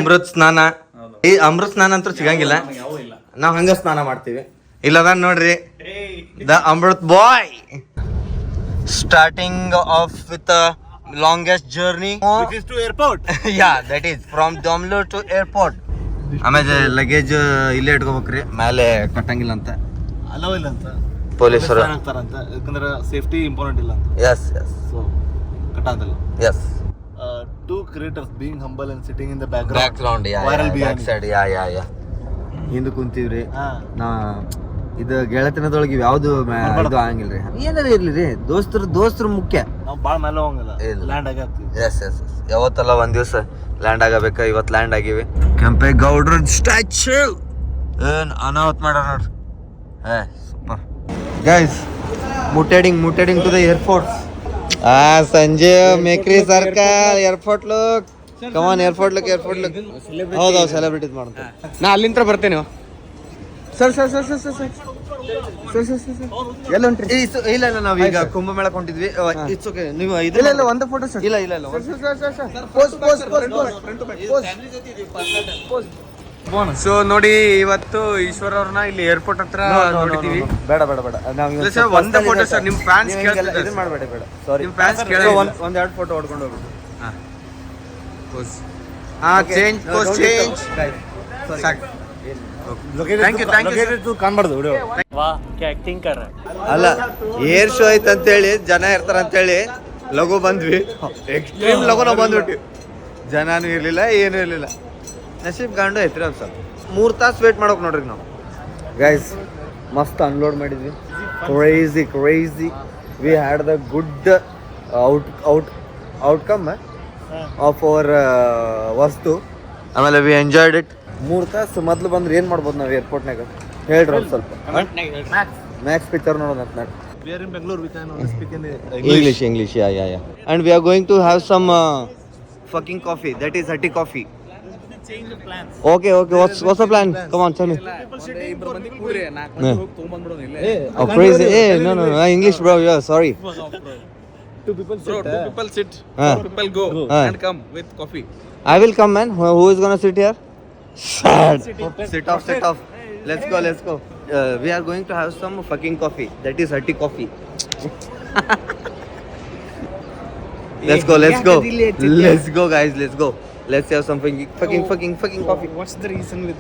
ಅಮೃತ್ ಸ್ನಾನ. ಈ ಅಮೃತ್ ಸ್ನಾನ ಅಂತೂ ಸಿಗಂಗಿಲ್ಲ, ನಾವ್ ಹಂಗ ಸ್ನಾನ ಮಾಡ್ತೀವಿ. ಇಲ್ಲದ ನೋಡ್ರಿ the Amrut boy. Starting off with longest journey to airport. Ya that is from Domlur to airport. ಆಮೇಲೆ ಲಗೇಜ್ ಇಲ್ಲೇ ಇಟ್ಕೋಬೇಕ್ರಿ, ಮೇಲೆ ಕಟ್ಟಂಗಿಲ್ಲ ಅಂತ ಅಲೋ ಇಲ್ಲ ಅಂತ ಪೊಲೀಸರು ಆಗ್ತಾರಂತ, ಯಾಕಂದ್ರೆ ಸೇಫ್ಟಿ ಇಂಪಾರ್ಟೆಂಟ್ ಇಲ್ಲ ಅಂತ. ಎಸ್ ಎಸ್ ಸೊ ಕಟ್ಟಾಗಲ್ಲ. Yes to creators being humble and sitting in the background Viral back biryani. Side ಯಾ ಹಿಂದೆ ಕುಂತೀವ್ರಿ. ನಾ ಇದು ಗೆಳತನದೊಳಗೆ ಇವ್ ಯಾವ್ದು ಇದು ಆಗಂಗಿಲ್ರಿ. ಏನಾರ ಇರ್ಲಿ ರೀ, ದೋಸ್ತರು ಮುಖ್ಯ. ನಾವು ಭಾಳ ಮೇಲೆ ಹೋಗಂಗಿಲ್ಲ, ಇಲ್ಲ. ಲ್ಯಾಂಡ್ ಆಗತ್ತೀವಿ. ಎಸ್ ಎಸ್ ಎಸ್ ಯಾವತ್ತಲ್ಲ ಒಂದ್ ದಿವಸ ಲ್ಯಾಂಡ್ ಆಗಬೇಕು. ಇವತ್ತು ಲ್ಯಾಂಡ್ ಆಗಿವಿ. ಕೆಂಪೇಗೌಡ್ರ ಸ್ಟ್ಯಾಚ್ಯೂ ಏನ್ ಅನಾಹುತ ಮಾಡ್ಯಾರ ನೋಡ್ರಿ. Super guys. ಮುಟ್ಟೆಡಿಂಗ್ to the airport. Sanjeev Mekhri circle airport look. Come on airport look. ಹೌದು ಸೆಲೆಬ್ರಿಟೀಸ್ ಮಾಡ್ತಾರೆ. ನಾ ಅಲ್ಲಿಂದ ಬರ್ತೇನೆ. ಸರ್ ಎಲ್ಲ ಉಂಟ್ರಿ? ಇಲ್ಲ ನಾವೀಗ ಕುಂಭಮೇಳ ಕೊಂಡಿದ್ವಿ. It's okay. ನೀವು ಇಲ್ಲ ಒಂದು ಫೋಟೋ ಸರ್. ಇಲ್ಲ ಸೊ ನೋಡಿ, ಇವತ್ತು ಈಶ್ವರ್ ಅವ್ರನ್ನ ಇಲ್ಲಿ ಏರ್ಪೋರ್ಟ್ ಹತ್ರ ನೋಡಿದೀವಿ. ಬೇಡ ಒಂದೇ ಫೋಟೋ ಸರ್. ನಿಮ್ ಫ್ಯಾನ್ಸ್ ಕೇಳ್ತಿದ್ದಾರೆ. ಮಾಡಬೇಡಿ, ಬೇಡ. ಸಾರಿ, ನಿಮ್ ಫ್ಯಾನ್ಸ್ ಕೇಳಿದ್ರೆ ಒಂದೆರಡು ಫೋಟೋ ಹೊಡ್ಕೊಂಡು ಹೋಗ್ಬಿಟ್ಟು. ಚೇಂಜ್ ಅಲ್ಲ, ಏರ್ ಶೋ ಐತೆ ಅಂತೇಳಿ ಜನ ಇರ್ತಾರ ಅಂತೇಳಿ ಲಘು ಬಂದ್ವಿ. ಎಕ್ಸ್ಟ್ರೀಮ್ ಲಘು ನಾವು ಬಂದ್ಬಿಟ್ವಿ. ಜನನೂ ಇರ್ಲಿಲ್ಲ, ಏನೂ ಇರ್ಲಿಲ್ಲ. ನಸೀಬ್ ಗಾಂಡು ಐತ್ರಿ ಅದು ಸ್ವಲ್ಪ 3 ತಾಸು ವೇಟ್ ಮಾಡೋಕೆ ನೋಡ್ರಿ ನಾವು. ಗೈಸ್ ಮಸ್ತ್ ಅನ್ಲೋಡ್ ಮಾಡಿದ್ವಿ. Crazy. We had the good outcome of our ವಸ್ತು. ಆಮೇಲೆ ವಿ ಎಂಜಾಯ್ಡ್ ಇಟ್. 3 ತಾಸು ಮೊದಲು ಬಂದ್ರೆ ಏನು ಮಾಡ್ಬೋದು ನಾವು ಏರ್ಪೋರ್ಟ್ನಾಗ ಹೇಳ್ರಿ ಒಂದು ಸ್ವಲ್ಪ. ಮ್ಯಾಕ್ಸ್ ಪಿಕ್ಚರ್ ನೋಡೋಣ ಅಂತ. We are in Bangalore, we can only speak in English. Yeah. And we are going to have some fucking coffee. That is Hatti coffee. change the plans. Okay. What's the plan? Come on, tell me. Oh, crazy. Hey, no. English, bro. Yeah, sorry. Two people sit. Four people go and come with coffee. I will come, man. Who is gonna sit here? Sit off. Let's go. We are going to have some fucking coffee. That is Hatti coffee. Let's go, guys. Let's go. Let's have some fucking coffee. What's the reason with